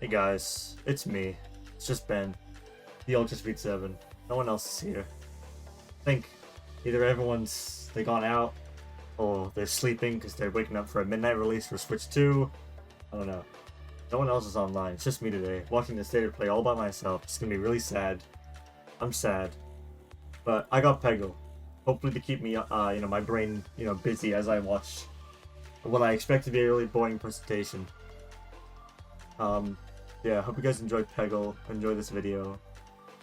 Hey guys, it's me. It's just Ben, the Ultra Speed 7. No one else is here. I think either they gone out, or they're sleeping because they're waking up for a midnight release for Switch 2. I don't know. No one else is online. It's just me today, watching the state of play all by myself. It's gonna be really sad. I'm sad. But I got peggle. Hopefully to keep me, my brain, busy as I watch what I expect to be a really boring presentation. Yeah, hope you guys enjoyed peggle. Enjoy this video.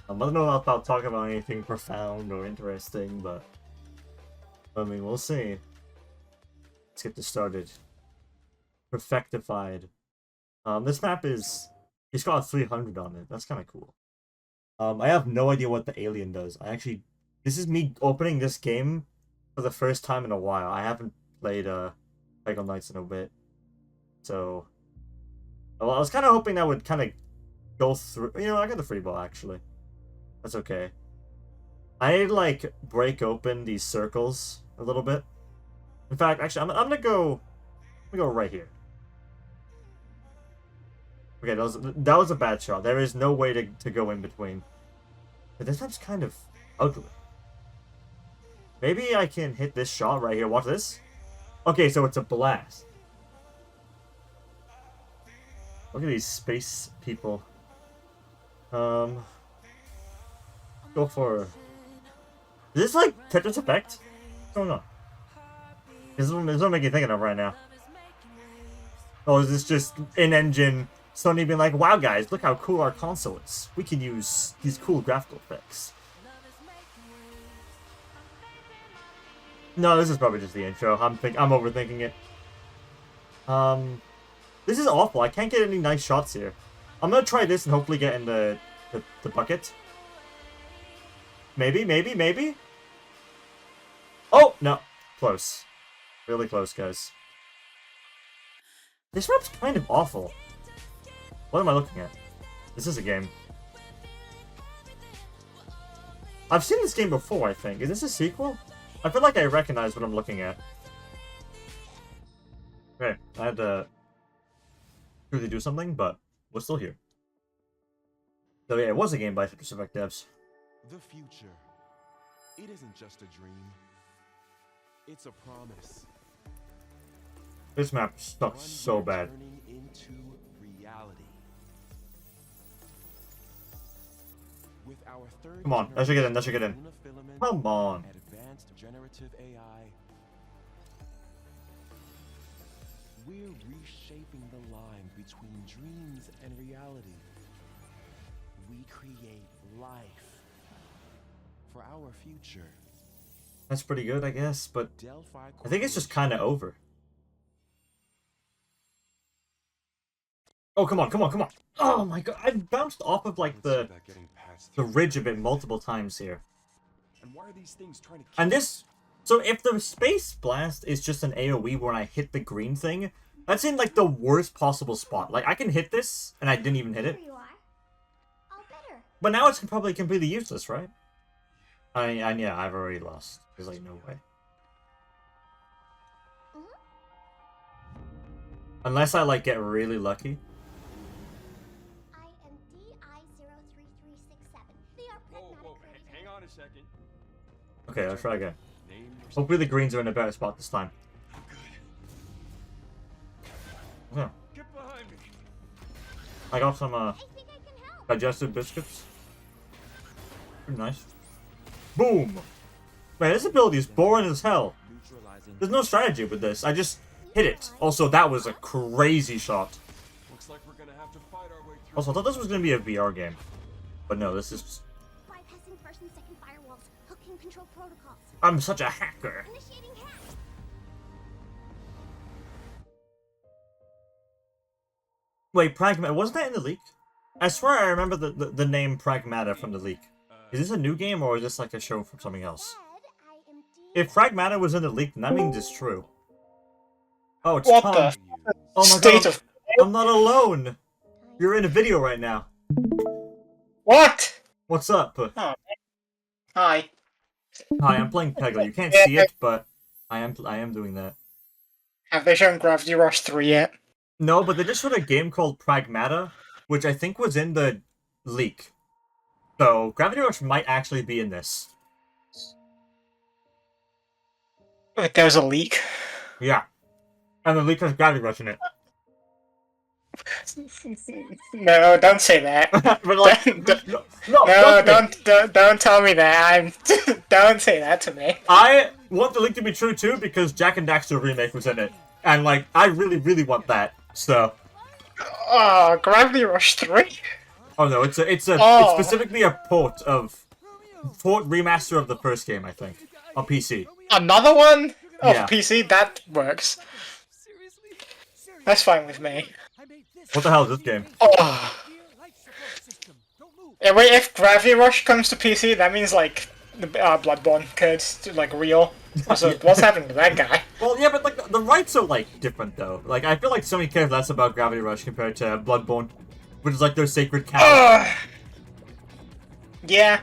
I don't know if I'll talk about anything profound or interesting, but I mean, we'll see. Let's get this started. Perfectified. This map it's got 300 on it. That's kind of cool. I have no idea what the alien does. This is me opening this game for the first time in a while. I haven't played Peggle Knights in a bit, so. Well, I was kind of hoping that would kind of go through. I got the free ball actually. That's okay. I need to, like, break open these circles a little bit. In fact, actually, I'm gonna go right here. Okay, that was a bad shot. There is no way to go in between. But this map's kind of ugly. Maybe I can hit this shot right here. Watch this. Okay, so it's a blast. Look at these space people. Go for. Is this like Tetris Effect? What's going on? This is what making you thinking of right now. Oh, is this just in-engine Sony being like, wow guys, look how cool our console is. We can use these cool graphical effects. No, this is probably just the intro. I'm overthinking it. This is awful. I can't get any nice shots here. I'm gonna try this and hopefully get in the bucket. Maybe. Oh, no. Close. Really close, guys. This map's kind of awful. What am I looking at? This is a game. I've seen this game before, I think. Is this a sequel? I feel like I recognize what I'm looking at. Okay, I had to really do something, but we're still here. So yeah, it was a game by Tetris Effect devs. The future. It isn't just a dream. It's a promise. This map sucks so bad. Turning into reality. With our third Come on, that should get in. Come on. Advanced generative AI. We're reshaping the line between dreams and reality. We create life for our future. That's pretty good, I guess, but Delphi I think it's just kind of over. Oh, come on. Oh my god, I bounced off of, like, the ridge a bit multiple times here. And why are these things trying to And this... So if the space blast is just an AoE when I hit the green thing, that's in, like, the worst possible spot. Like, I can hit this, and I didn't even hit it. But now it's probably completely useless, right? Yeah, I've already lost. There's, like, no way. Unless I, like, get really lucky. Hang on a second. Okay, I'll try again. Hopefully the greens are in a better spot this time. Yeah. Get behind me. I got some, digestive biscuits. Pretty nice. Boom! Man, this ability is boring as hell. There's no strategy with this. I just hit it. Also, that was a crazy shot. Looks like we're gonna have to fight our way through. Also, I thought this was gonna be a VR game. But no, this is... Bypassing first and second firewalls, hooking control protocols. I'm such a hacker. Initiating hack. Wait, Pragmata, wasn't that in the leak? I swear I remember the name Pragmata from the leak. Is this a new game or is this like a show from something else? If Pragmata was in the leak, then that means it's true. Oh, it's What Tom. the Oh my state god, of... I'm not alone! You're in a video right now. What? What's up? Oh, hi. Hi, I'm playing Peggle. You can't see it, but I am doing that. Have they shown Gravity Rush 3 yet? No, but they just showed a game called Pragmata, which I think was in the leak. So Gravity Rush might actually be in this. Like there was a leak. Yeah. And the leak has Gravity Rush in it. No, don't say that. But like, No, don't tell me that. Don't say that to me. I want the leak to be true too because Jack and Daxter remake was in it, and like I really, really want that. So. Oh, Gravity Rush 3. Oh no, it's Oh. specifically a port remaster of the first game, I think, on PC. Another one? Oh, Yeah. for PC, that works. That's fine with me. What the hell is this game? Oh. Yeah, wait, if Gravity Rush comes to PC, that means like the Bloodborne code's like real. So what's happening to that guy? Well, yeah, but like the rights are like different though. Like I feel like Sony cares less about Gravity Rush compared to Bloodborne, which is like their sacred cow. Yeah.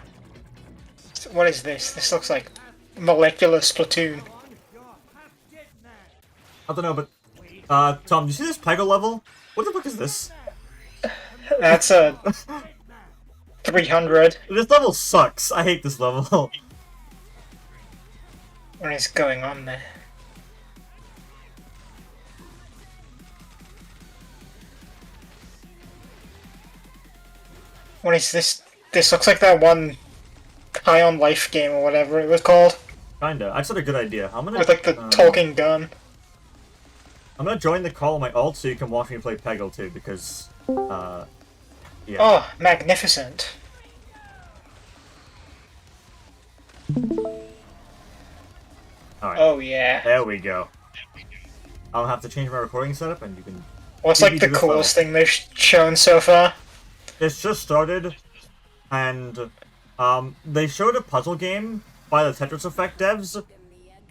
So what is this? This looks like molecular Splatoon. I don't know, but Tom, do you see this peggle level? What the fuck is this? That's a 300. This level sucks. I hate this level. What is going on there? What is this? This looks like that one High on Life game or whatever it was called. Kinda. I just had a good idea. I'm gonna With like the talking gun. I'm gonna join the call on my alt so you can watch me play peggle too, because yeah. Oh, magnificent. Alright. Oh yeah. There we go. I'll have to change my recording setup and you can... What's like the UFO. coolest thing they've shown so far? It's just started, and they showed a puzzle game by the Tetris Effect devs,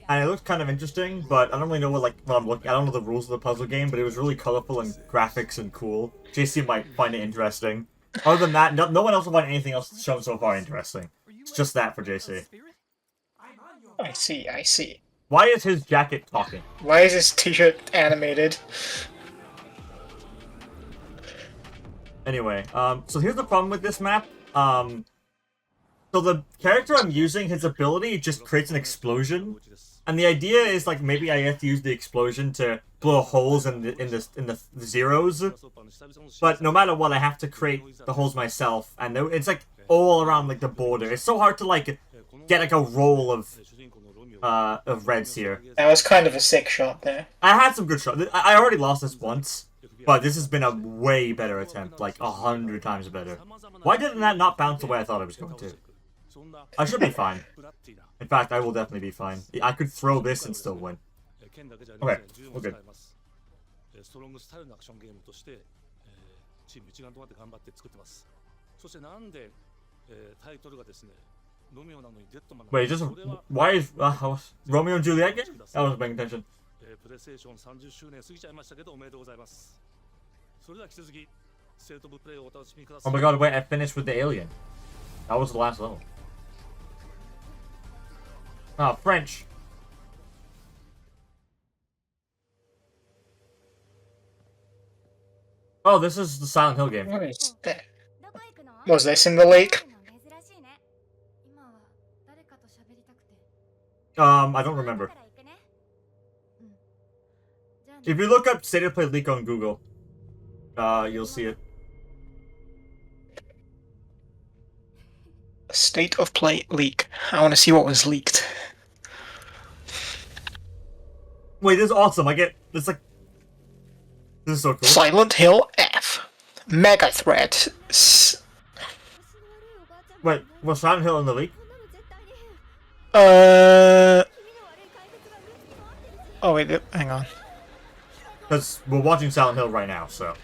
and it looked kind of interesting, but I don't really know what I'm looking. I don't know the rules of the puzzle game, but it was really colorful and graphics and cool. JC might find it interesting. Other than that, no one else will find anything else shown so far interesting. It's just that for JC. I see, I see. Why is his jacket talking? Why is his t-shirt animated? Anyway, so here's the problem with this map. So the character I'm using, his ability just creates an explosion, and the idea is like maybe I have to use the explosion to blow holes in the zeros. But no matter what, I have to create the holes myself, and it's like all around like the border. It's so hard to like get like a roll of reds here. That was kind of a sick shot there. I had some good shots. I already lost this once. But this has been a way better attempt, like 100 times better. Why didn't that not bounce the way I thought it was going to? I should be fine. In fact, I will definitely be fine. I could throw this and still win. Okay, we're good. Wait, just why is Romeo and Juliet game? I wasn't paying attention. Oh my god, wait, I finished with the alien. That was the last level. Ah, French. Oh, this is the Silent Hill game. What is that? Was this in the lake? I don't remember. If you look up State of Play leak on Google, you'll see it. State of Play leak. I want to see what was leaked. Wait, this is awesome. This is so cool. Silent Hill F. Mega threat. Wait, was Silent Hill in the leak? Oh wait, hang on. Because we're watching Silent Hill right now, so.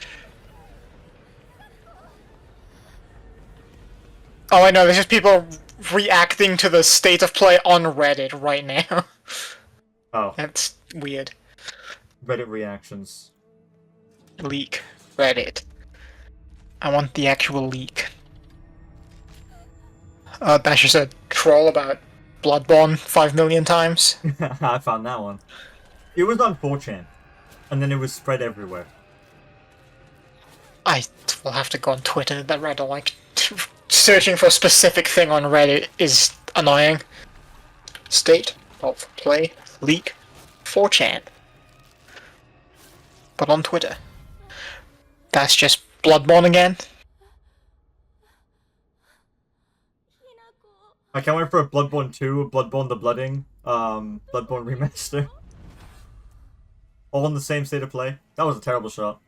Oh, I know. There's just people reacting to the State of Play on Reddit right now. Oh. That's weird. Reddit reactions. Leak. Reddit. I want the actual leak. Basher said troll about Bloodborne 5 million times. I found that one. It was on 4chan. And then it was spread everywhere. I will have to go on Twitter. That Reddit, like, searching for a specific thing on Reddit is annoying. State of play leak 4chan. But on Twitter. That's just Bloodborne again. I can't wait for a Bloodborne 2, Bloodborne the Blooding, Bloodborne Remaster. All in the same state of play. That was a terrible shot.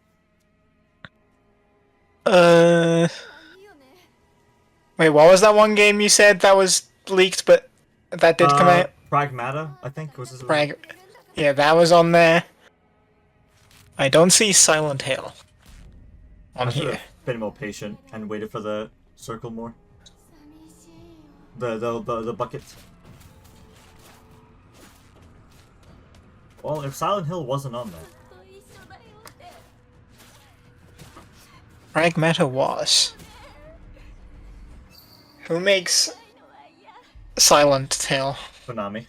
Wait, what was that one game you said that was leaked, but that did come out? Pragmata, I think, was his Yeah, that was on there. I don't see Silent Hill on I should here. have been more patient and waited for the circle more. The bucket. Well, if Silent Hill wasn't on there. Pragmata was. Who makes Silent Hill? Konami.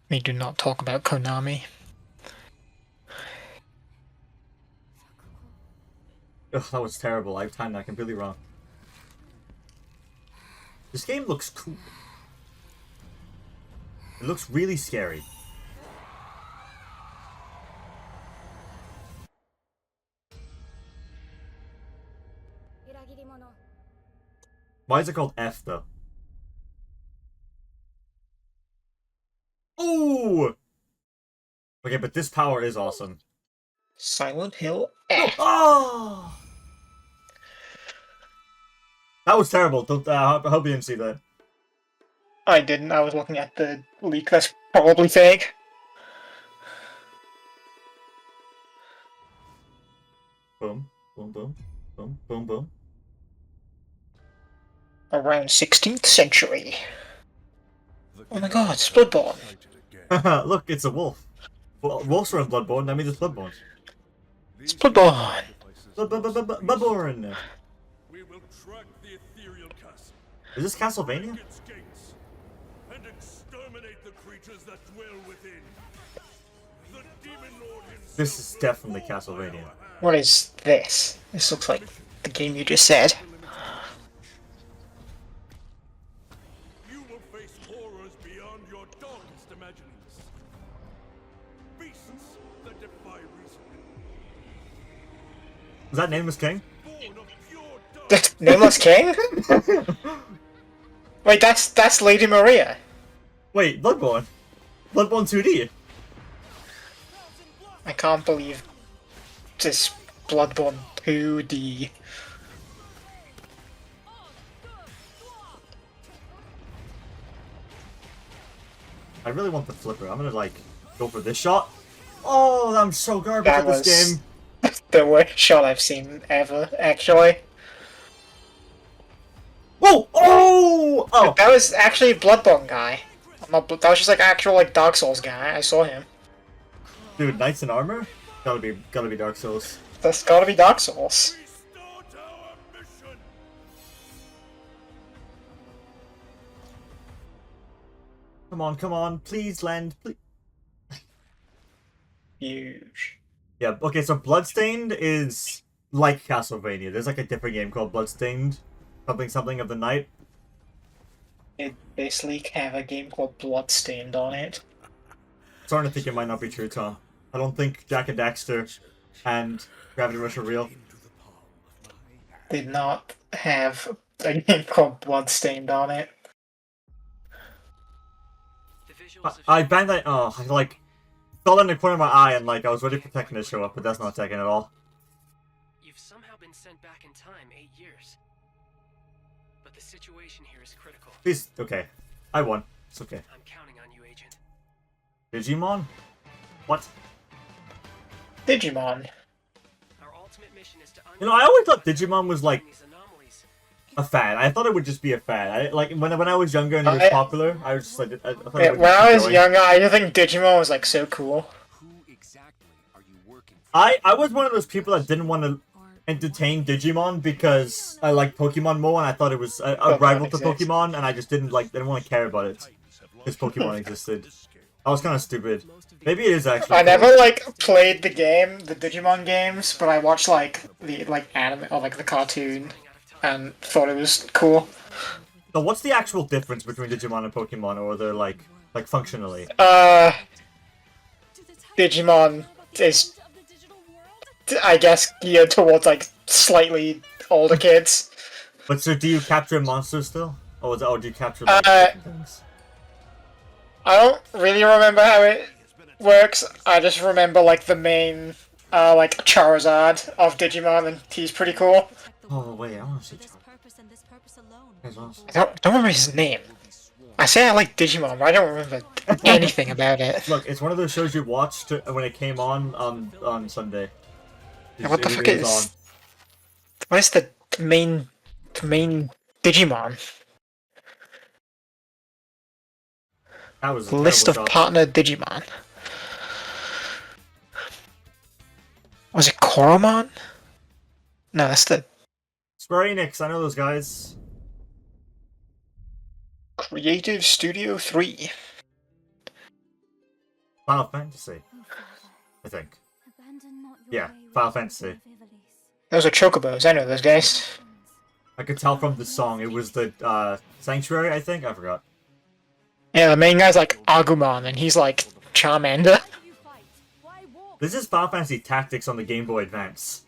We do not talk about Konami. Ugh, that was terrible. I timed that completely wrong. This game looks cool. It looks really scary. Why is it called F though? Ooh! Okay, but this power is awesome. Silent Hill F. Oh! That was terrible. I hope you didn't see that. I didn't. I was looking at the leak. That's probably fake. Boom, boom, boom, boom, boom, boom. Around 16th century. Oh my god, it's Bloodborne. Look, it's a wolf. Well, wolves are in Bloodborne, that means it's Bloodborne. It's Bloodborne. Bloodborne! We will track the ethereal castle. Is this Castlevania? Its gates, and exterminate the creatures that dwell within. The demon lord himself. This is definitely Castlevania. What is this? This looks like the game you just said. You will face horrors beyond your darkest imaginings. Beasts that defy reason. Is that Nameless King? Born of pure dark. That's Nameless King? Wait, that's Lady Maria. Wait, Bloodborne? Bloodborne 2D? I can't believe this Bloodborne 2D. I really want the flipper. I'm gonna, like, go for this shot. Oh, I'm so garbage That at this was game. the worst shot I've seen ever, actually. Whoa! Oh! Oh! That was actually a Bloodborne guy. That was just like actual like Dark Souls guy. I saw him. Dude, Knights in Armor? Gotta be Dark Souls. That's gotta be Dark Souls. Restart our mission. Come on, please land, please. Huge. Yeah, okay, so Bloodstained is like Castlevania. There's like a different game called Bloodstained. Something of the Night. It basically have a game called Bloodstained on it. Starting to think it might not be true, Tom. I don't think Jack and Daxter and Gravity Rush are real. Did not have a game called Bloodstained on it. I banged that. Oh, I like fell in the corner of my eye and like I was ready for Tekken to show up, but that's not Tekken at all. You've somehow been sent back in time 8 years. But the situation here is critical. Please, okay. I won. It's okay. I'm counting on you, Agent. Digimon? What? Digimon. Our ultimate mission is to You know, I always thought Digimon was like these anomalies. a fad. I thought it would just be a fad. Like when I was younger and it was popular, I was just like, I thought it Yeah, would when just I keep was going. younger, I didn't think Digimon was like so cool. Who exactly are you working for? I was one of those people that didn't want to entertain Digimon because I liked Pokemon more and I thought it was a rival to exists. Pokemon and I just didn't want to care about it because Pokemon existed. That was kind of stupid. Maybe it is actually. I cool. never like played the Digimon games, but I watched like the anime or like the cartoon, and thought it was cool. So what's the actual difference between Digimon and Pokemon, or they're like functionally? Digimon is, I guess, geared towards like slightly older kids. But so do you capture monsters still, or do you capture like, different things? I don't really remember how it works. I just remember like the main, like Charizard of Digimon, and he's pretty cool. Oh wait, I want to see Charizard. That's awesome. I don't remember his name. I say I like Digimon, but I don't remember anything about it. Look, it's one of those shows you watched when it came on Sunday. What the fuck is? What is the main Digimon? That was a List of terrible job. partner Digimon. Was it Koromon? No, that's the Square Enix, I know those guys. Creative Studio 3. Final Fantasy, I think. Yeah, Final Fantasy. Those are Chocobos, I know those guys. I could tell from the song, it was the Sanctuary, I think? I forgot. Yeah, the main guy's like Agumon, and he's like Charmander. This is Final Fantasy Tactics on the Game Boy Advance.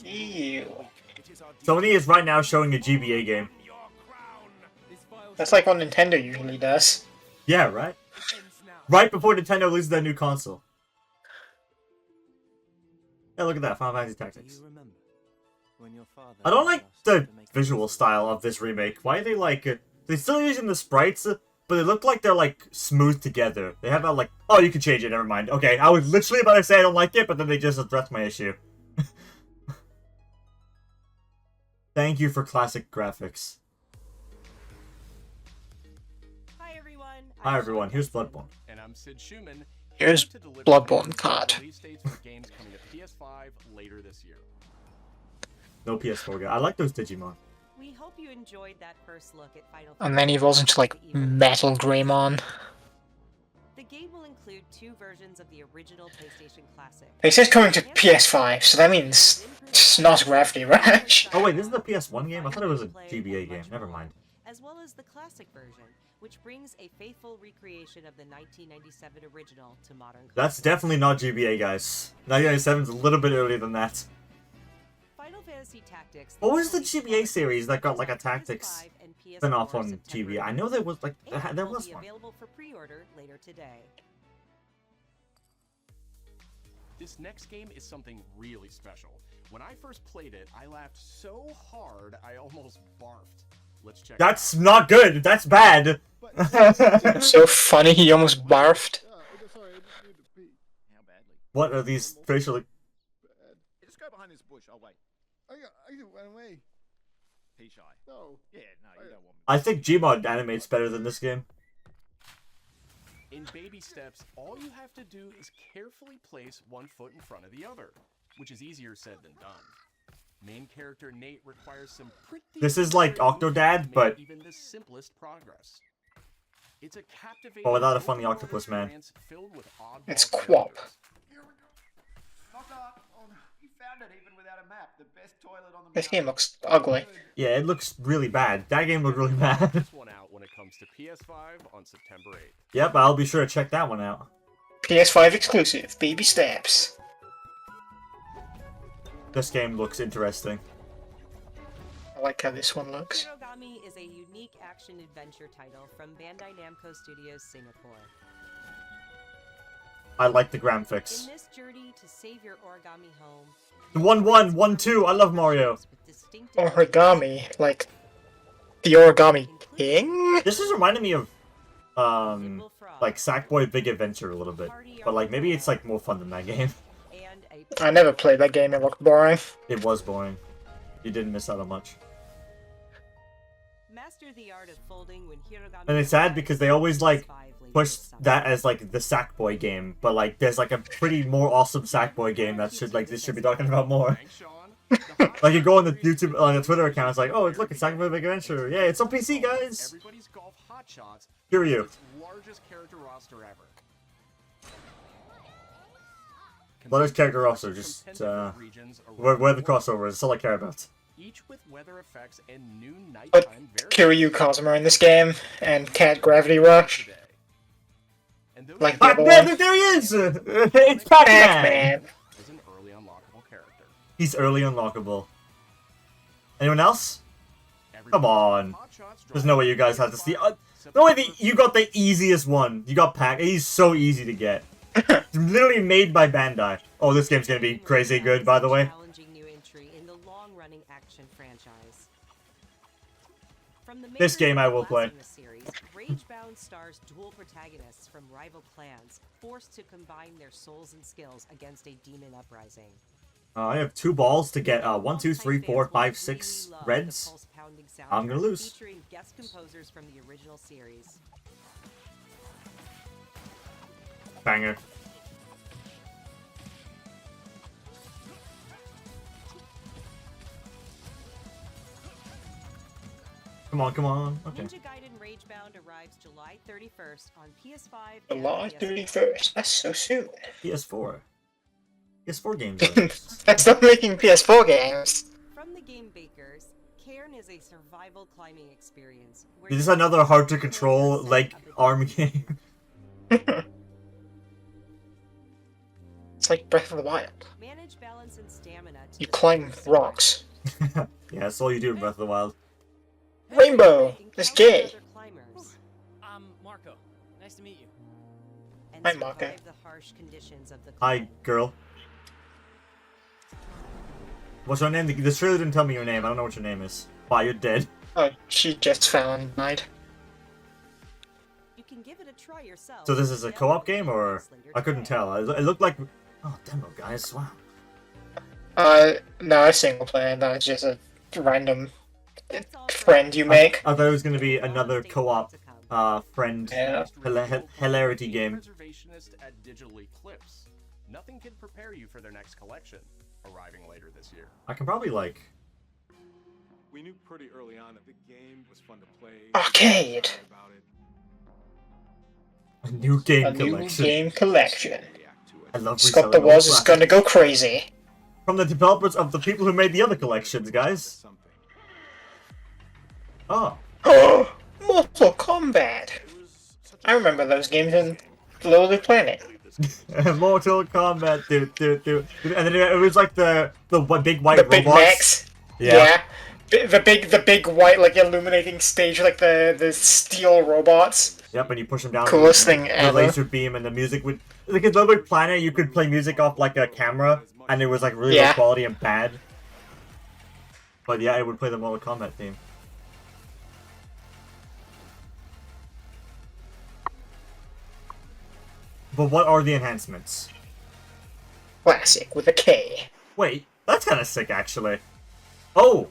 Ew. Sony is right now showing a GBA game. That's like what Nintendo usually does. Yeah, right? Right before Nintendo releases their new console. Yeah, look at that, Final Fantasy Tactics. I don't like the visual style of this remake. Why are they like... they're still using the sprites, but they look like they're like smooth together. They have that like... Oh, you can change it, never mind. Okay, I was literally about to say I don't like it, but then they just addressed my issue. Thank you for classic graphics. Hi everyone, here's Bloodborne. And I'm Sid Schumann. Here's to deliver Bloodborne card. release dates for games coming to PS5 later this year. No PS4 guy. I like those Digimon. We hope you enjoyed that first look at Final And then he evolves into like Metal Greymon. The game will include 2 versions of the original PlayStation Classic. It says coming to PS5, so that means it's not Gravity Rush. Oh wait, this is the PS1 game? I thought it was a GBA game. Never mind. As well as the classic version, which brings a faithful recreation of the 1997 original to modern consoles. That's definitely not GBA, guys. 1997 is a little bit earlier than that. Final Fantasy Tactics. What was the GBA series that got like a Tactics spin-off on GBA? I know there was like there was one. Available for pre-order later today. This next game is something really special. When I first played it, I laughed so hard I almost barfed. Let's check. That's not good. That's bad. So funny, he almost barfed. What are these facial? Just go behind this bush. I'll wait. I can run away. Pea shy. No. Yeah, no, you don't want me. I think Gmod animates better than this game. In baby steps, all you have to do is carefully place one foot in front of the other, which is easier said than done. Main character Nate requires some pretty... This is like Octodad, but even the simplest progress. It's a captivating... but without a funny octopus man. Filled with It's Quap. You found it even without a map. The best toilet on the This game looks ugly. Yeah, it looks really bad. That game looked really bad. This one out when it comes to PS5 on September 8th. Yep, I'll be sure to check that one out. PS5 exclusive, baby steps. This game looks interesting. I like how this one looks. Hirogami is a unique action-adventure title from Bandai Namco Studios Singapore. I like the graphics. In this journey to save your origami home, 1-1, 1-2. I love Mario. with distinctive Origami, like the Origami King? This is reminding me of Nimble Frog, like Sackboy Big Adventure a little bit, but like maybe it's like more fun than that game. and a I never played that game, it looked boring. It was boring. You didn't miss out on much. master the art of folding when Hirogami. And it's sad because they always like PS5 later push this summer. that as like the Sackboy game, but like there's like a pretty more awesome Sackboy game that should like this should be talking about more. Thanks, Sean. The hot Like you go on the shot YouTube on the Twitter account, it's like, oh look, it's Sackboy Big Adventure. Yeah, it's on PC, guys. Everybody's golf hotshots Kiryu. Its largest character roster ever. Largest character roster, just where the crossovers. That's all I care about. Each with weather effects and new But nighttime Kiryu Kazuma in this game, and Cat Gravity Rush. today. And those Like the other Pac-Man, one. there he is! It's Pac-Man! Pac-Man. is an early unlockable character. He's early unlockable. Anyone else? Every Come on. Hotshots There's drive no way you guys have to see. except No way, you got the easiest one. You got Pac. He's so easy to get. It's literally made by Bandai. Oh, this game's gonna be crazy good, by the way. Challenging new entry in the long-running action franchise. From the This makers game of I will play. Blasphemous series, Ragebound stars dual protagonists from rival clans, forced to combine their souls and skills against a demon uprising. I have 2 balls to get 1, 2, 3, 4, 5, 6 reds. I'm gonna lose. Featuring guest composers from the original series. Banger. Come on, come on. Okay. Ninja Gaiden Ragebound arrives July 31st on PS5 and July PS4. 31st. That's so soon. PS4. PS4 games. Are That's not making PS4 games. From the game makers, Cairn is a survival climbing experience. where Is this you another hard to control control, the like, set of the arm game. game? It's like Breath of the Wild. Manage balance and stamina to You the climb side. rocks. Yeah, that's all you do in Breath of the Wild. Rainbow! It's Encounter gay. other climbers Marco. Nice to meet you. and Hi, Marco. survive the harsh conditions of the Hi, climb. girl. What's your name? The trailer didn't tell me your name. I don't know what your name is. Wow, you're dead. Oh, she just fell and died. You can give it a try yourself. So this is a Demo co-op will be game, or released later I couldn't today. tell. It looked like, oh, demo guys. Wow. No, single player. That's just a random That's all for friend you make. I thought it was gonna be another Stay co-op, tuned to come. friend Yeah. hilarity game. Preservationist at Digital Eclipse. Nothing can prepare you for their next collection, arriving later this year. I can probably like. We knew pretty early on that the game was fun to play. Arcade. About it. A new game A new collection. game collection. React to it. I love Scott reselling the old Was is classics. gonna go crazy. From the developers of the people who made the other collections, guys. Something. Oh, Mortal Kombat. It was such I remember those games in Lonely Planet. Mortal Kombat, and then it was like the big white The big robots. mechs. Yeah. The big white like illuminating stage like the steel robots. Yep, and you push them down. Coolest with thing the ever. laser beam and the music would. Like in Little Big Planet, you could play music off like a camera, and it was like really low Yeah. quality and bad. But yeah, it would play the Mortal Kombat theme. But what are the enhancements? Classic with a K. Wait, that's kind of sick, actually. Oh,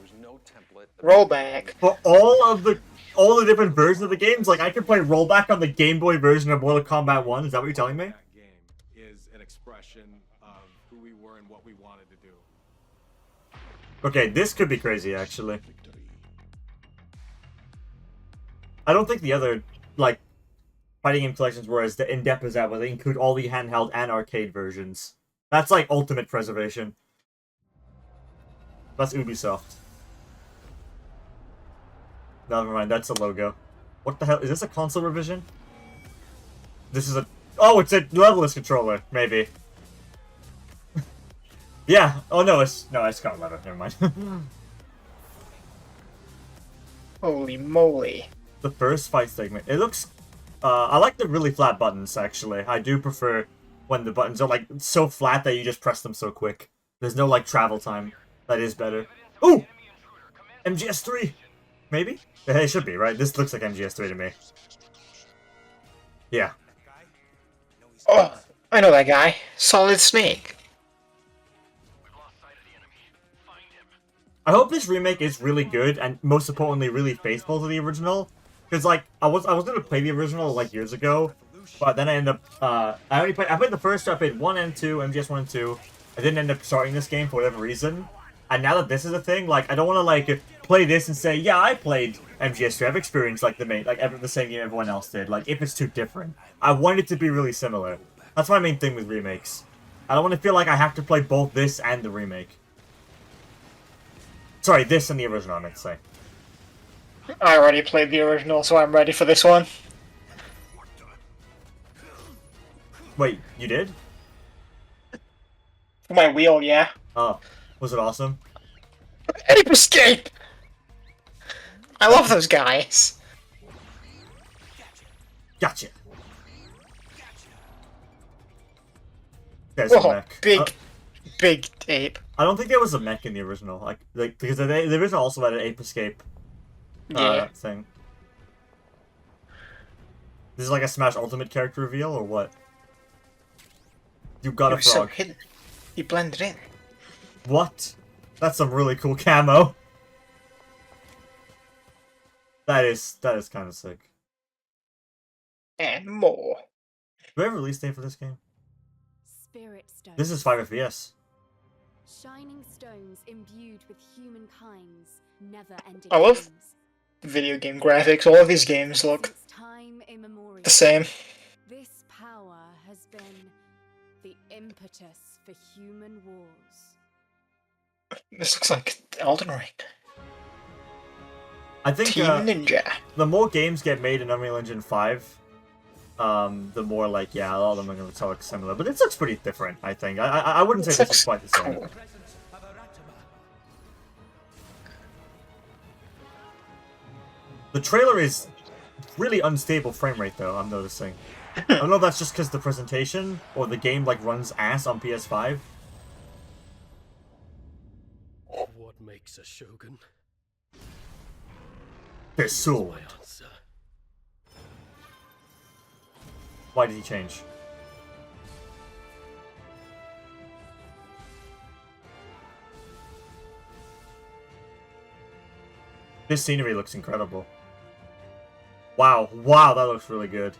Rollback. for all the different versions of the games, like I could play rollback on the Game Boy version of Mortal Kombat 1. Is that what you're telling me? That game is an expression of who we were and what we wanted to do. Okay, this could be crazy, actually. I don't think the other, like, fighting game collections were as in-depth as that, where they include all the handheld and arcade versions. That's like ultimate preservation. That's Ubisoft. No, never mind, that's a logo. What the hell? Is this a console revision? This is a... Oh, it's a levelless controller, maybe. Yeah. Oh, no, it's got leather. Never mind. Holy moly. The first fight segment. It looks... I like the really flat buttons, actually. I do prefer when the buttons are, like, so flat that you just press them so quick. There's no, like, travel time. That is better. Ooh! MGS3! Maybe? It should be, right? This looks like MGS3 to me. Yeah. Oh, I know that guy. Solid Snake. I hope this remake is really good, and most importantly, really faithful to the original. Because, like, I was gonna play the original, like, years ago, but then I ended up, I played the first two. I played 1 and 2, MGS 1 and 2. I didn't end up starting this game for whatever reason. And now that this is a thing, like, I don't want to, like, play this and say, yeah, I played MGS3. I've experienced like the same game everyone else did. Like if it's too different, I want it to be really similar. That's my main thing with remakes. I don't want to feel like I have to play both this and the remake. Sorry, this and the original, I meant to say. I already played the original, so I'm ready for this one. Wait, you did? For my wheel, yeah. Oh, was it awesome? Ape Escape! I love those guys. Gotcha. There's a Whoa, mech. big ape. I don't think there was a mech in the original, like because the original also had an ape escape thing. This is like a Smash Ultimate character reveal or what? You got a frog. So hidden. You blended in. What? That's some really cool camo. That is kind of sick. And more. Do we have a release date for this game? Spirit stones. This is 5 FPS. Shining stones imbued with humankind's never-ending I love dreams. video game graphics. All of these games look Since time immemorial, the same. this power has been the impetus for human wars. This looks like Elden Ring. I think Team Ninja. the more games get made in Unreal Engine 5, the more like, yeah, a lot of them are going to look similar. But this looks pretty different, I think. I wouldn't say this is quite the same. Cool. The trailer is really unstable frame rate, though, I'm noticing. I don't know if that's just because the presentation or the game like runs ass on PS5. What makes a shogun? Their sword. My answer. Why did he change? This scenery looks incredible. Wow, wow, that looks really good.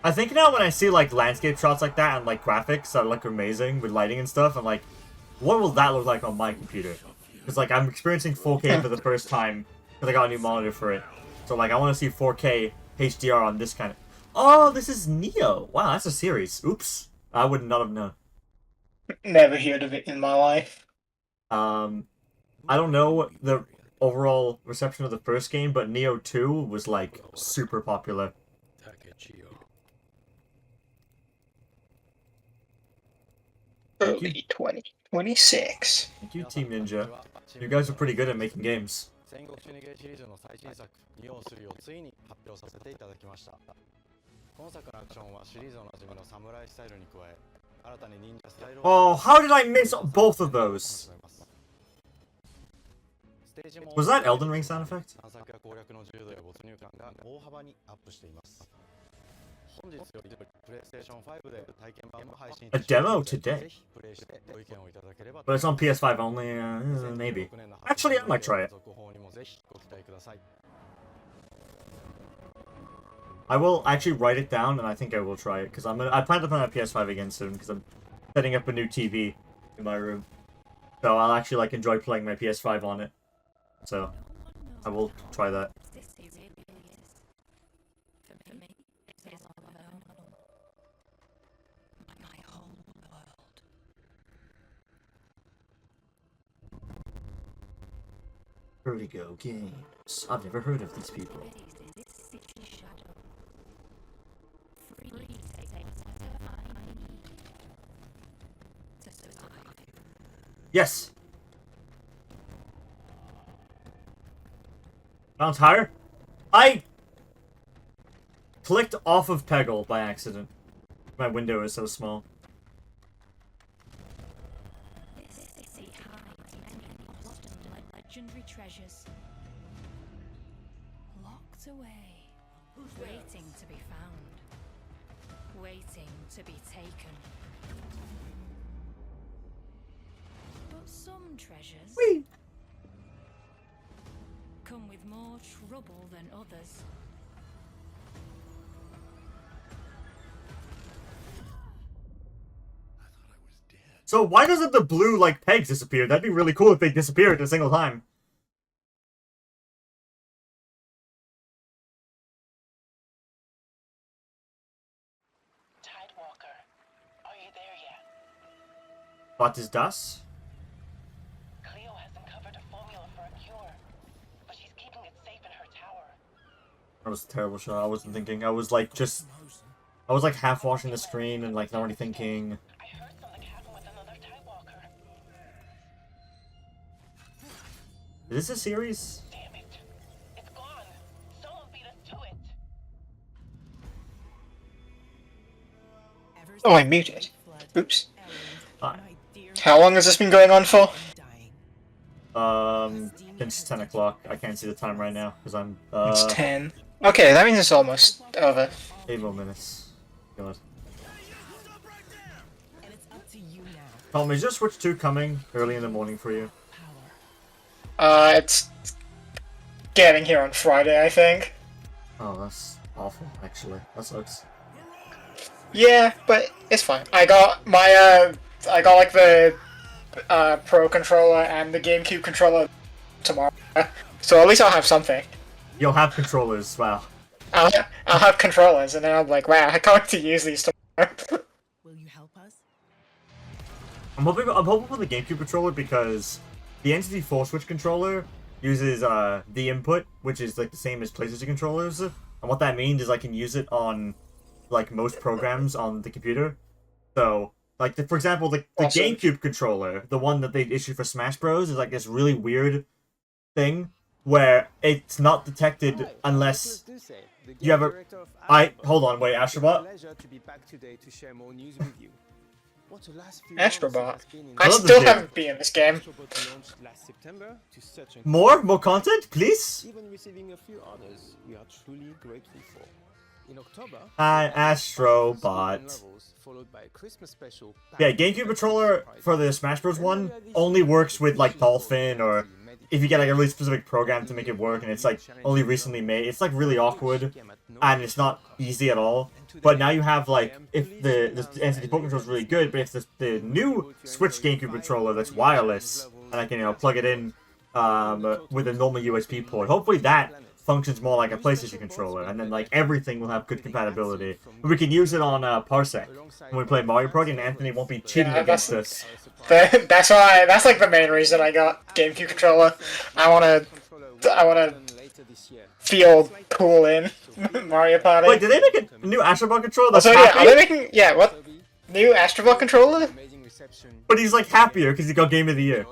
I think now when I see like landscape shots like that and like graphics that look amazing with lighting and stuff, I'm like, what will that look like on my computer? Because like I'm experiencing 4K for the first time because I got a new monitor for it. So like I want to see 4K HDR on this kind of... Oh, this is Neo. Wow, that's a series. Oops. I would not have known. Never heard of it in my life. I don't know the overall reception of the first game, but Neo 2 was like super popular. Early 2026. Thank you, Team Ninja. You guys are pretty good at making games. 戦国シリーズの最新作「2を3」をついに発表させていただきました。今作のアクションはシリーズおなじみの侍スタイルに加え、新たに忍者スタイルを Oh, how did I miss both of those? Was that Elden Ring sound effect? 探索や攻略の自由度や没入感が大幅にアップしています。本日よりプレイステーション5で体験版を配信 A demo today? ぜひプレイしてご意見をいただければ But it's on PS5 only, maybe. Actually, I might try it. 続報にもぜひご期待ください。 I will actually write it down, and I think I will try it, because I plan to play my PS5 again soon, because I'm setting up a new TV in my room. So I'll actually, like, enjoy playing my PS5 on it. So, I will try that. Vertigo Games. I've never heard of these people. Yes! Mount higher? I clicked off of Peggle by accident. My window is so small. Legendary treasures locked away, waiting to be found, waiting to be taken. But some treasures come with more trouble than others. So why doesn't the blue, like, pegs disappear? That'd be really cool if they disappeared at a single time. Tidewalker, are you there yet? What is das? Cleo has uncovered a formula for a cure, but she's keeping it safe in her tower. That was a terrible shot. I wasn't thinking. I was like I was like half watching the screen and like not really thinking. I heard something happen with another Tidewalker. Is this a series? Damn it. It's gone. Someone beat us to it. Oh, I muted. Oops. Hi. How long has this been going on for? Since 10 o'clock. I can't see the time right now because I'm It's 10. Okay, that means it's almost over. 8 more minutes. God. And it's up to you now. Tom, is your Switch 2 coming early in the morning for you? It's getting here on Friday, I think. Oh, that's awful, actually. That sucks. Yeah, but it's fine. I got my, I got like the Pro controller and the GameCube controller tomorrow. So at least I'll have something. You'll have controllers, wow. I'll have controllers, and then I'm like, wow, I can't wait to use these tomorrow. Will you help us? I'm hoping for the GameCube controller because the N64 Switch controller uses the input, which is like the same as PlayStation controllers. And what that means is I can use it on like most programs on the computer. So, like for example, the Awesome. GameCube controller, the one that they issued for Smash Bros, is like this really weird thing where it's not detected unless you have a... hold on, wait, Astrobot? Astrobot? I I love this still game. haven't been in this game. More content, please? Even receiving a few others we are truly grateful for. In October, Hi, Astrobot. Yeah, GameCube controller for the Smash Bros. One only works with like Dolphin, or if you get like a really specific program to make it work, and it's like only recently made. It's like really awkward, and it's not easy at all. But now you have like, if the N64 controller is really good, but if the new Switch GameCube controller that's wireless, and I can plug it in with a normal USB port, hopefully that functions more like a PlayStation controller, and then like everything will have good compatibility. We can use it on Parsec when we play Mario Party, and Anthony won't be cheating against us. That's why. That's like the main reason I got GameCube controller. I wanna feel cool in Mario Party. Wait, did they make a new Astrobot controller that's So yeah, happy? are they making what new Astrobot controller? But he's like happier because he got Game of the Year.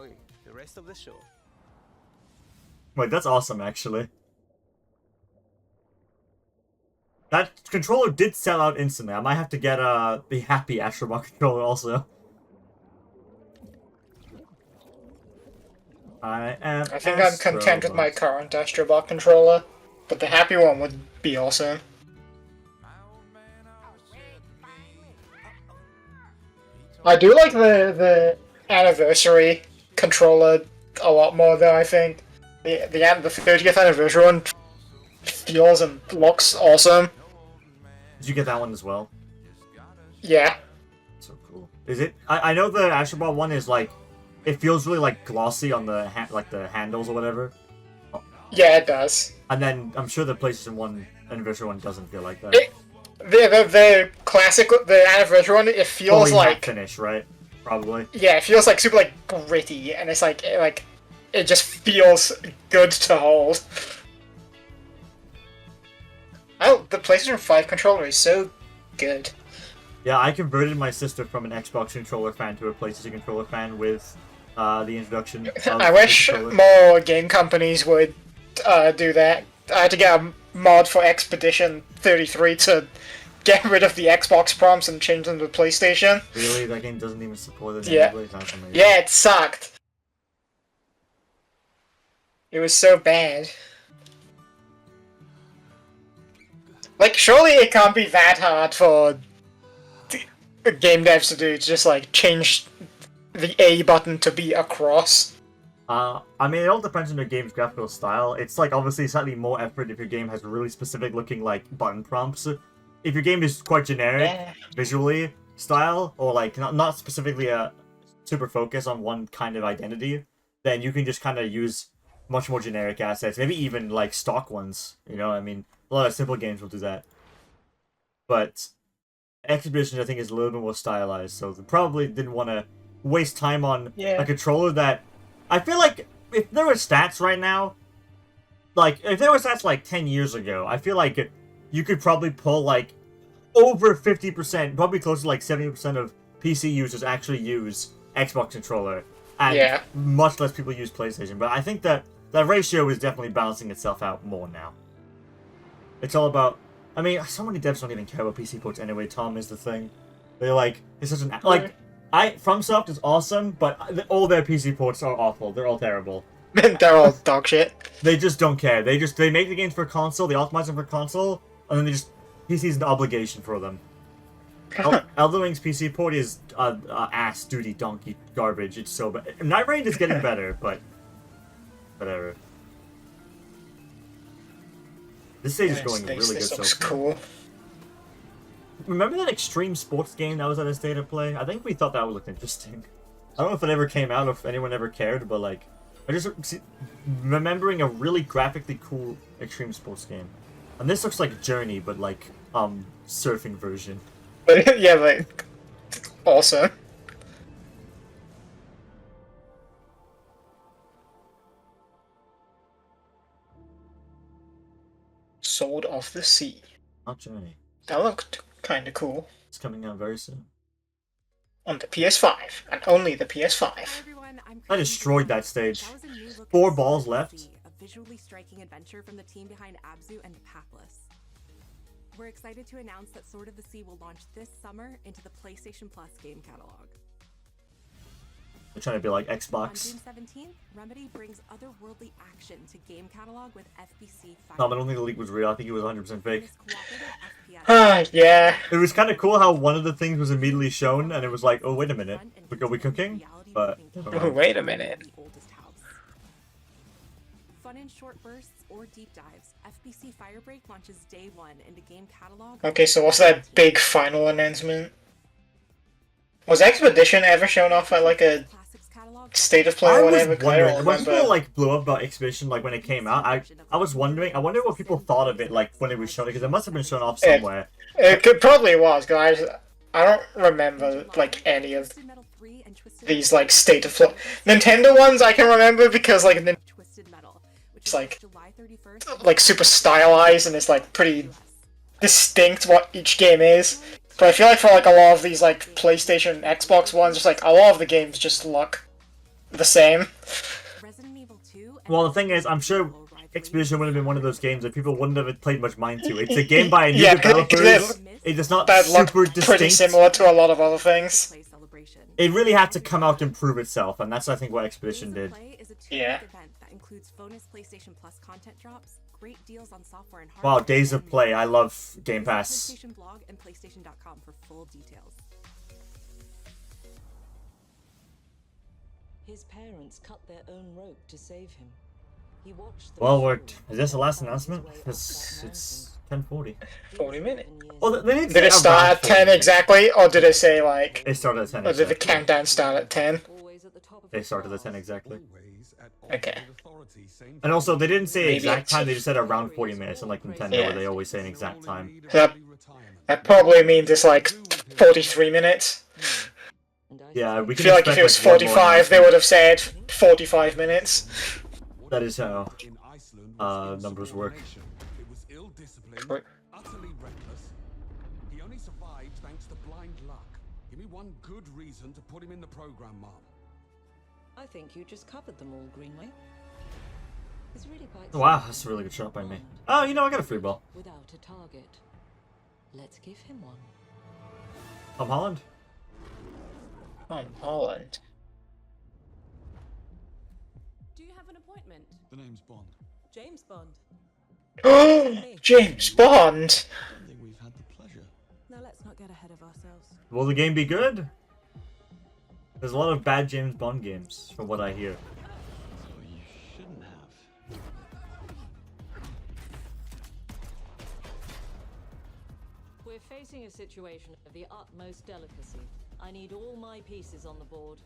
Wait, that's awesome actually. That controller did sell out instantly. I might have to get the happy Astrobot controller also. I think I'm content with my current Astrobot controller, but the happy one would be awesome. I do like the anniversary controller a lot more though, I think. The 30th anniversary one feels and looks awesome. Did you get that one as well? Yeah. So cool. Is it? I know the Astrobot one is like, it feels really like glossy on the like the handles or whatever. Yeah, it does. And then I'm sure the PlayStation 1 anniversary one doesn't feel like that. The classic, the anniversary one, it feels Fully like matte finish, right? Probably. Yeah, it feels like super like gritty, and it's like it just feels good to hold. Oh, the PlayStation 5 controller is so good. Yeah, I converted my sister from an Xbox controller fan to a PlayStation controller fan with the introduction of I wish the controller. more game companies would do that. I had to get a mod for Expedition 33 to get rid of the Xbox prompts and change them to PlayStation. Really? That game doesn't even support it Yeah. anyway? That's amazing. Yeah, it sucked. It was so bad. Like, surely it can't be that hard for game devs to do, to just like change the A button to be across. I mean, it all depends on your game's graphical style. It's like obviously slightly more effort if your game has really specific looking like button prompts. If your game is quite generic visually style, or like not specifically a super focused on one kind of identity, then you can just kind of use much more generic assets, maybe even like stock ones. You know, I mean, a lot of simple games will do that. But Expedition, I think, is a little bit more stylized, so they probably didn't want to waste time on a controller that I feel like if there were stats right now, like if there were stats like 10 years ago, I feel like you could probably pull like over 50%, probably close to like 70% of PC users actually use Xbox controller, and much less people use PlayStation. But I think that that ratio is definitely balancing itself out more now. It's all about, I mean, so many devs don't even care about PC ports anyway. Tom is the thing. They're like, it's such an like, FromSoft is awesome, but all their PC ports are awful. They're all terrible. They're all dog shit. They just don't care. They make the games for console. They optimize them for console, and then they just PC's an obligation for them. Elden Ring's PC port is ass duty donkey garbage. It's so bad. Night Rain is getting better, but whatever. This stage is going really good so far. Cool. Remember that extreme sports game that was at a state of play? I think we thought that would look interesting. I don't know if it ever came out, or if anyone ever cared, but like, I just remembering a really graphically cool extreme sports game. And this looks like Journey, but like surfing version. Yeah, like awesome. Sword of the Sea. Not Journey. That looked kind of cool. It's coming out very soon. On the PS5, and only the PS5. I destroyed that stage. 4 balls left. A visually striking adventure from the team behind Abzu and Papless. We're excited to announce that Sword of the Sea will launch this summer into the PlayStation Plus game catalog. They're trying to be like Xbox. On June 17th, Remedy brings otherworldly action to game catalog with FBC 5. No, I don't think the leak was real. I think it was 100% fake. Yeah. It was kind of cool how one of the things was immediately shown, and it was like, oh, wait a minute. Are we cooking? But oh, wait a minute. Fun in short bursts or deep dives, FBC Firebreak launches day 1 into game catalog. Okay, so what's that big final announcement? Was Expedition ever shown off at like a state of play or whatever? When people like blew up about Expedition, like when it came out, I was wondering, I wonder what people thought of it, like when it was shown, because it must have been shown off somewhere. It probably was, guys. I don't remember like any of these like state of play Nintendo ones. I can remember because like it's like super stylized and it's like pretty distinct what each game is. But I feel like for like a lot of these like PlayStation and Xbox ones, just like a lot of the games just look the same. Well, the thing is, I'm sure Expedition would have been one of those games that people wouldn't have played much mind to. It's a game by a new developer. It is not super distinct. Pretty similar to a lot of other things. It really had to come out and prove itself, and that's I think what Expedition did. Yeah. That includes bonus PlayStation Plus content drops, great deals on software and hardware. Wow, Days of Play. I love Game Pass. PlayStation blog and PlayStation.com for full details. His parents cut their own rope to save him. He watched well, is this the last announcement? It's 10:40. 40 minutes. Well, they did it start at 10 exactly, or did it say like? It started at 10. Or did the countdown start at 10? They started at 10 exactly. Okay. And also, they didn't say exact time. They just said around 40 minutes, unlike Nintendo, where they always say an exact time. That probably means it's like 43 minutes. Yeah, we I feel like if it was 45, they would have said 45 minutes. That is how numbers work. Utterly reckless. He only survived thanks to blind luck. Give me one good reason to put him in the program, Mom. I think you just covered them all, Greenway. It's really quite wow, that's a really good shot by me. Oh, you know, I got a free ball. Without a target. Let's give him one. Tom Holland? Tom Holland. Do you have an appointment? The name's Bond. James Bond. Oh, James Bond! I think we've had the pleasure. Now let's not get ahead of ourselves. Will the game be good? There's a lot of bad James Bond games, from what I hear. So you shouldn't have. We're facing a situation of the utmost delicacy. I need all my pieces on the board.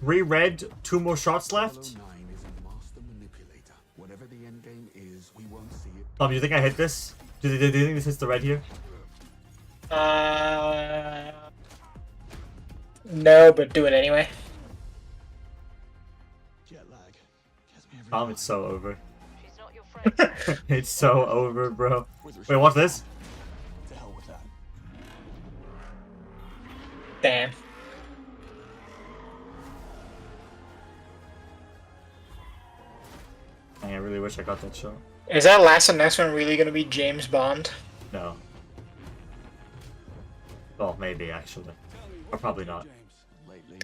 3 red, 2 more shots left. Hollow 9 is a master manipulator. Whatever the end game is, we won't see it. Tom, do you think I hit this? Do you think this hits the red here? No, but do it anyway. Jet lag. Tom, it's so over. It's so over, bro. Wait, what's this? To hell with that. Damn. I really wish I got that shot. Is that last announcement really going to be James Bond? No. Well, maybe actually, or probably not.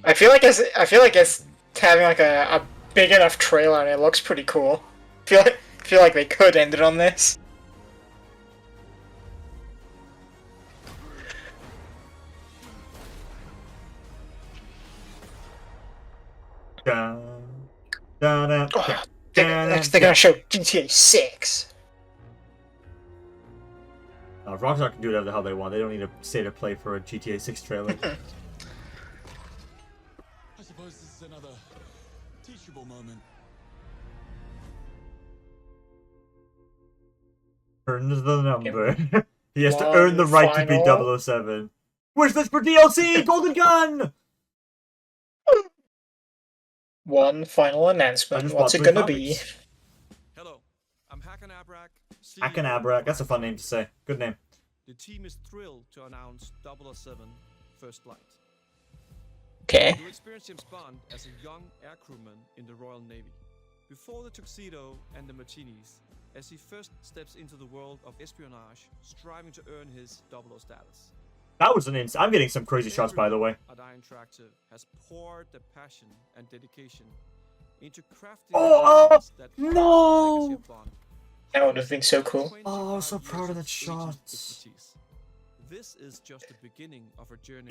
I feel like it's having like a big enough trailer and it looks pretty cool. I feel like they could end it on this. Next they're gonna show GTA 6. Rockstar can do whatever the hell they want. They don't need a state of play for a GTA 6 trailer. I suppose this is another teachable moment. Earn the number. He has to earn the right to be 007. Where's this for DLC? Golden Gun! One final announcement. What's it gonna be? Hello, I'm Hakanabrak. Hakanabrak. That's a fun name to say. Good name. The team is thrilled to announce 007 First Flight. Okay. You experience James Bond as a young air crewman in the Royal Navy. Before the tuxedo and the martinis, as he first steps into the world of espionage, striving to earn his 00 status. That was an I'm getting some crazy shots, by the way. At Iron Interactive has poured their passion and dedication into crafting that no! legacy of Bond. That would have been so cool. Oh, I'm so proud of that shot. This is just the beginning of our journey.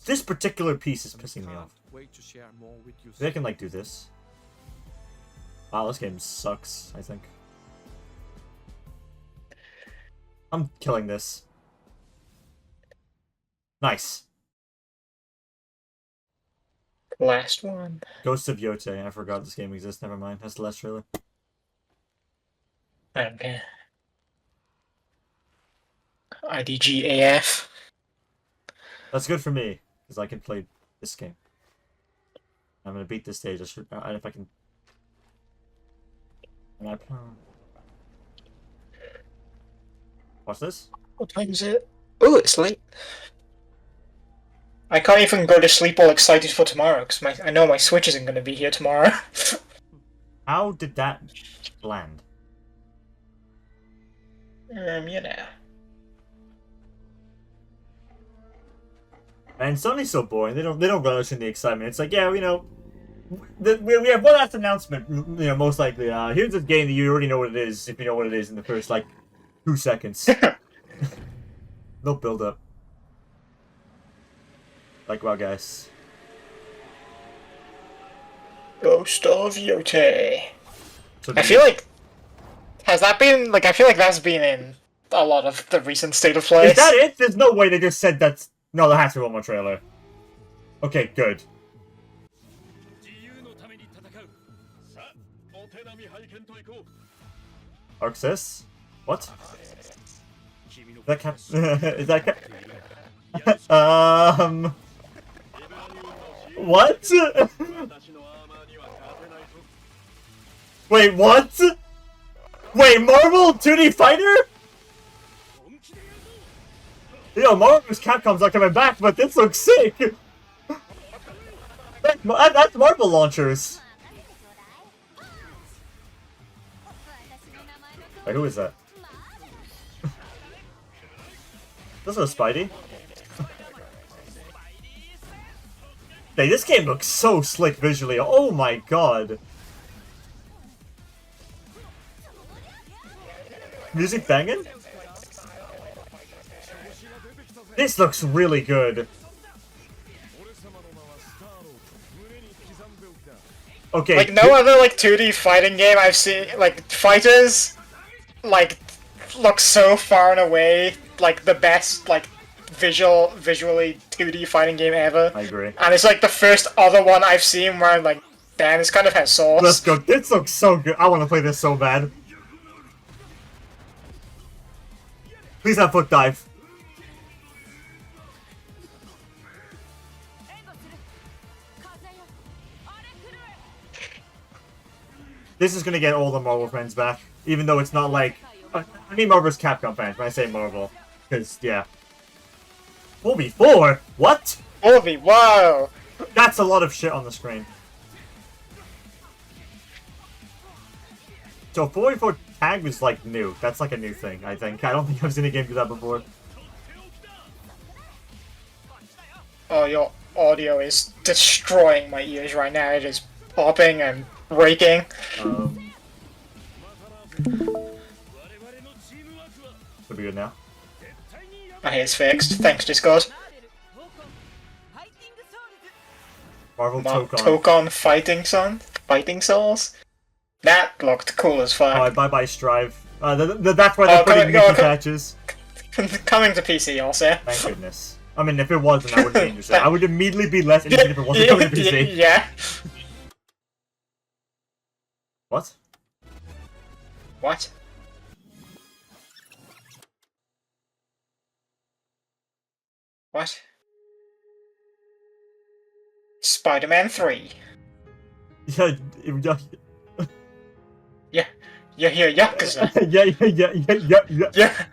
This particular piece is pissing me off. Wait to share more with you. They can like do this. Wow, this game sucks, I think. I'm killing this. Nice. Last one. Ghost of Yote. I forgot this game exists. Never mind. That's the last trailer. Okay. IDG AF. That's good for me, because I can play this game. I'm gonna beat this stage. I should, if I can. And I plan. Watch this. What time is it? Oh, it's late. I can't even go to sleep all excited for tomorrow because I know my Switch isn't going to be here tomorrow. How did that land? You know. And Sony's so boring. They don't relish in the excitement. It's like, yeah, you know, we have one last announcement. You know, most likely. Here's this game that you already know what it is. If you know what it is in the first like 2 seconds. No build up. Like, wow, guys. Ghost of Yote. So I feel like has that been like I feel like that's been in a lot of the recent state of play. Is that it? There's no way they just said that. No, there has to be one more trailer. Okay, good. Arxis? What? That cap? Is that cap? What? Wait, what? Wait, Marvel 2D Fighter? Yo, Marvel's Capcom's not coming back, but this looks sick! That's Marvel launchers! Wait, who is that? This is a Spidey? Hey, this game looks so slick visually. Oh my god. Music banging? This looks really good. Okay. Like no other like 2D fighting game I've seen, like fighters like look so far and away like the best like visually 2D fighting game ever. I agree. And it's like the first other one I've seen where I'm like, damn, this kind of has sauce. Let's go. This looks so good. I want to play this so bad. Please have foot dive. This is gonna get all the Marvel fans back, even though it's not like I mean Marvel vs. Capcom fans when I say Marvel, because yeah. 4v4? What? 4v, wow! That's a lot of shit on the screen. So 4v4 tag was like new. That's like a new thing, I think. I don't think I've seen a game do that before. Oh, your audio is destroying my ears right now. It is popping and breaking. Should be good now. My hair's fixed. Thanks, Discord. Marvel Tokon. Tokon Fighting Souls? That looked cool as fuck. Alright, bye-bye Strive. That's why they're putting Mickey patches. Coming to PC also. Thank goodness. I mean, if it wasn't, I would be interested. I would immediately be less interested if it wasn't coming to PC. Yeah. What? What? What? Spider-Man 3. Yeah, Yeah, Yakuza. Yeah.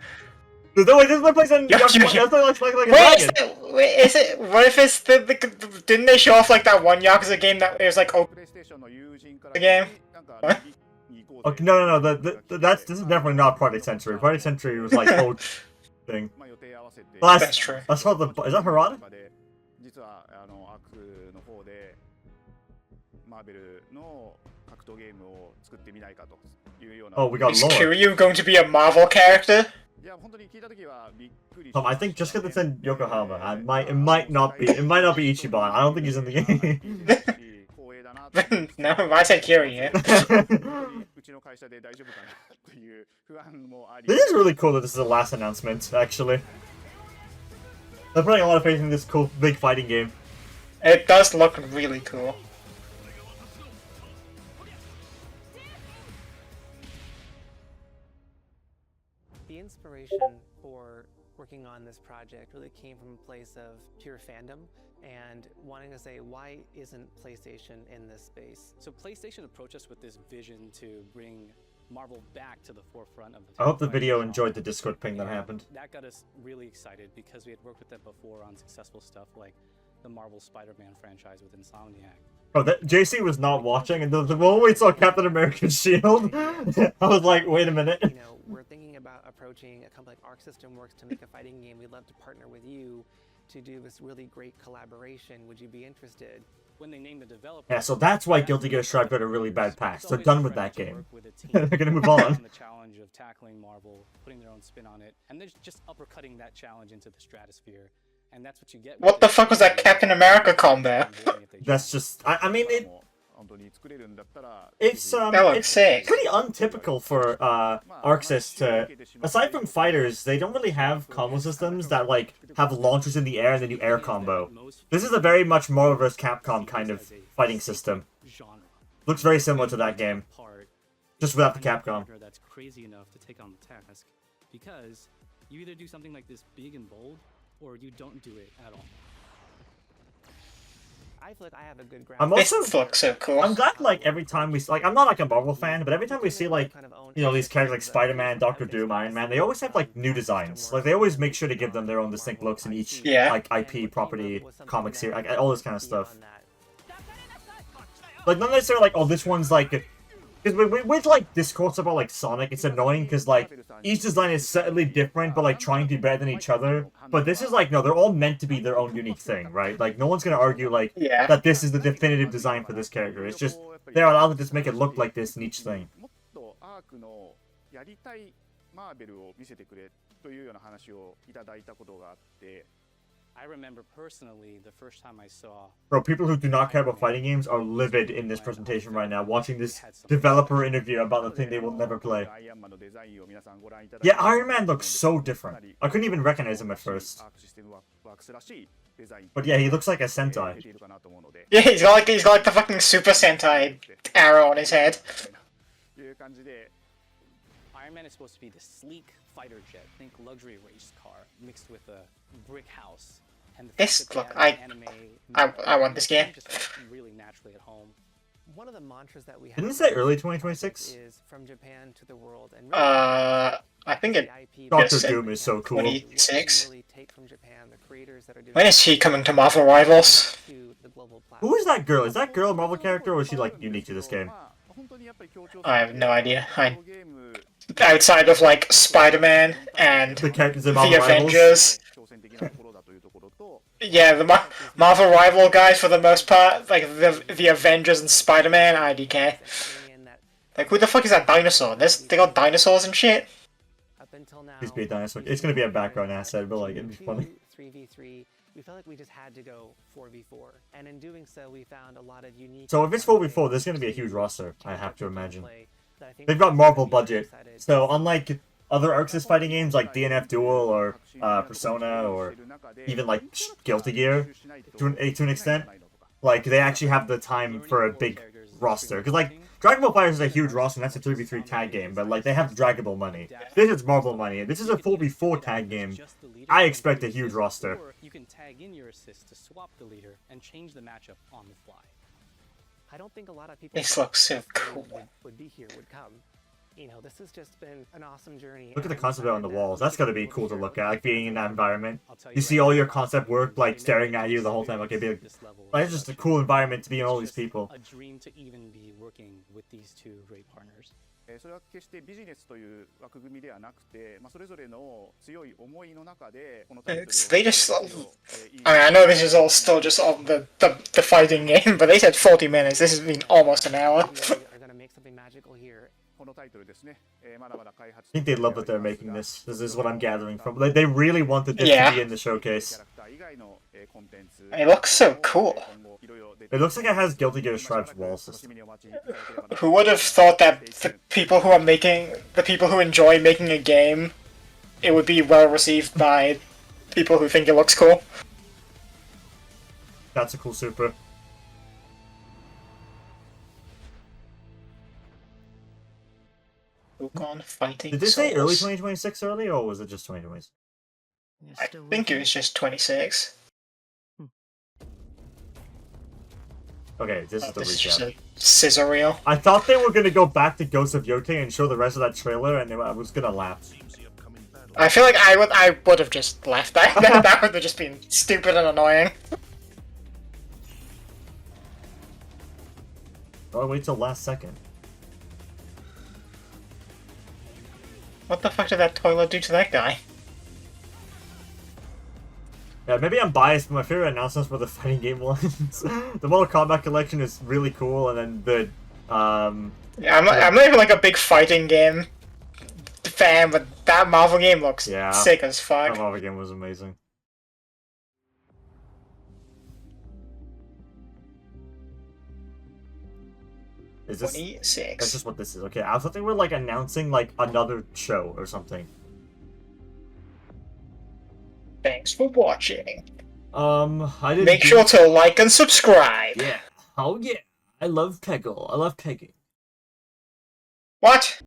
No, wait, this is my place on Yakuza. Wait, is it? What if it's didn't they show off like that one Yakuza game that it was like the game? What? Okay, no. This is definitely not Project Century. Project Century was like old thing. That's true. That's called is that Harada? Oh, we got Is lore. Kiryu going to be a Marvel character? I think just because it's in Yokohama, it might not be Ichiban. I don't think he's in the game. No, I said Kiryu. This is really cool that this is the last announcement, actually. They're putting a lot of faith in this cool, big fighting game. It does look really cool. The inspiration for working on this project really came from a place of pure fandom and wanting to say, why isn't PlayStation in this space? So PlayStation approached us with this vision to bring Marvel back to the forefront of the I hope the video enjoyed the Discord ping that happened. That got us really excited because we had worked with them before on successful stuff like the Marvel Spider-Man franchise with Insomniac. Oh, JC was not watching, and the moment we saw Captain America's shield, I was like, wait a minute. You know, we're thinking about approaching a company like Arc System Works to make a fighting game. We'd love to partner with you to do this really great collaboration. Would you be interested? When they named the developer, Yeah, so that's why Guilty Gear Strive got a really bad pass. They're done with that game. They're gonna move on. The challenge of tackling Marvel, putting their own spin on it, and they're just uppercutting that challenge into the stratosphere. And that's what you get. What the fuck was that Captain America combat? That's just, I mean, it's sick. pretty untypical for ArcSys to, aside from fighters, they don't really have combo systems that like have launchers in the air and then you air combo. This is a very much Marvel vs. Capcom kind of fighting system. Looks very similar to that game, just without the Capcom. That's crazy enough to take on the task, because you either do something like this big and bold, or you don't do it at all. I feel like I have a good ground. I'm also, this looks so cool. I'm glad like every time we like, I'm not like a Marvel fan, but every time we see like, you know, these characters like Spider-Man, Doctor Doom, Iron Man, they always have like new designs. Like they always make sure to give them their own distinct looks in each like IP property, comic series, like all this kind of stuff. Like not necessarily like, oh, this one's like. Because with like discourse about like Sonic, it's annoying because like each design is subtly different, but like trying to be better than each other. But this is like, no, they're all meant to be their own unique thing, right? Like no one's gonna argue like that this is the definitive design for this character. It's just they're allowed to just make it look like this in each thing. I remember personally the first time I saw. Bro, people who do not care about fighting games are livid in this presentation right now, watching this developer interview about the thing they will never play. Yeah, Iron Man looks so different. I couldn't even recognize him at first. But yeah, he looks like a Sentai. Yeah, he's got like the fucking Super Sentai arrow on his head. Iron Man is supposed to be the sleek fighter jet, think luxury race car, mixed with a brick house. And This look, I want this game. Really naturally at home. One of the mantras that we have Didn't it say early 2026? is from Japan to the world, and I think it. Doctor Doom is so cool. 26. When is he coming to Marvel Rivals? Who is that girl? Is that girl a Marvel character, or is she like unique to this game? I have no idea. Outside of like Spider-Man and The characters in the Marvel Avengers. Yeah, the Marvel Rival guys for the most part, like the Avengers and Spider-Man, IDK. Like, who the fuck is that dinosaur? They got dinosaurs and shit. Please be a dinosaur. It's gonna be a background asset, but like it'd be funny. 3v3, we felt like we just had to go 4v4, and in doing so, we found a lot of unique. So if it's 4v4, there's gonna be a huge roster, I have to imagine. They've got Marvel budget, so unlike other Arxis fighting games like DNF Duel or Persona or even like Guilty Gear, to an extent, like they actually have the time for a big roster. Because like Dragon Ball FighterZ is a huge roster, and that's a 3v3 tag game, but like they have Dragon Ball money. This is Marvel money. This is a 4v4 tag game. I expect a huge roster. Or you can tag in your assist to swap the leader and change the matchup on the fly. I don't think a lot of people This looks so cool. would be here, would come. You know, this has just been an awesome journey. Look at the concept art on the walls. That's gotta be cool to look at, like being in that environment. You see all your concept work like staring at you the whole time. Like, it'd be like it's just a cool environment to be in all these people. A dream to even be working with these two great partners. それは決してビジネスという枠組みではなくて、それぞれの強い思いの中でこのタイトルを They just. I know this is all still just on the fighting game, but they said 40 minutes. This has been almost an hour. Are gonna make something magical here. このタイトルですね。まだまだ開発 I think they love that they're making this. This is what I'm gathering from. Like, they really wanted this Yeah. to be in the showcase. 以外のコンテンツ It looks so cool. It looks like it has Guilty Gear Stripe's wall system. Who would have thought that the people who enjoy making a game, it would be well received by people who think it looks cool? That's a cool super. Wukong fighting. Did they say early souls. 2026 early, or was it just 2026? I think it was just 26. Okay, this is the This is just recap. a scissor reel. I thought they were gonna go back to Ghost of Yote and show the rest of that trailer, and I was gonna laugh. I feel like I would have just left that. That would have just been stupid and annoying. Oh, wait till last second. What the fuck did that toilet do to that guy? Yeah, maybe I'm biased, but my favorite announcements were the fighting game ones. The Mortal Kombat collection is really cool, and then the Yeah, I'm not even like a big fighting game fan, but that Marvel game looks sick as fuck. that Marvel game was amazing. Is this? 26. That's just what this is. Okay, I thought they were like announcing like another show or something. Thanks for watching. I didn't. Make sure to like and subscribe. Yeah. Oh yeah. I love peggle. I love pegging. What?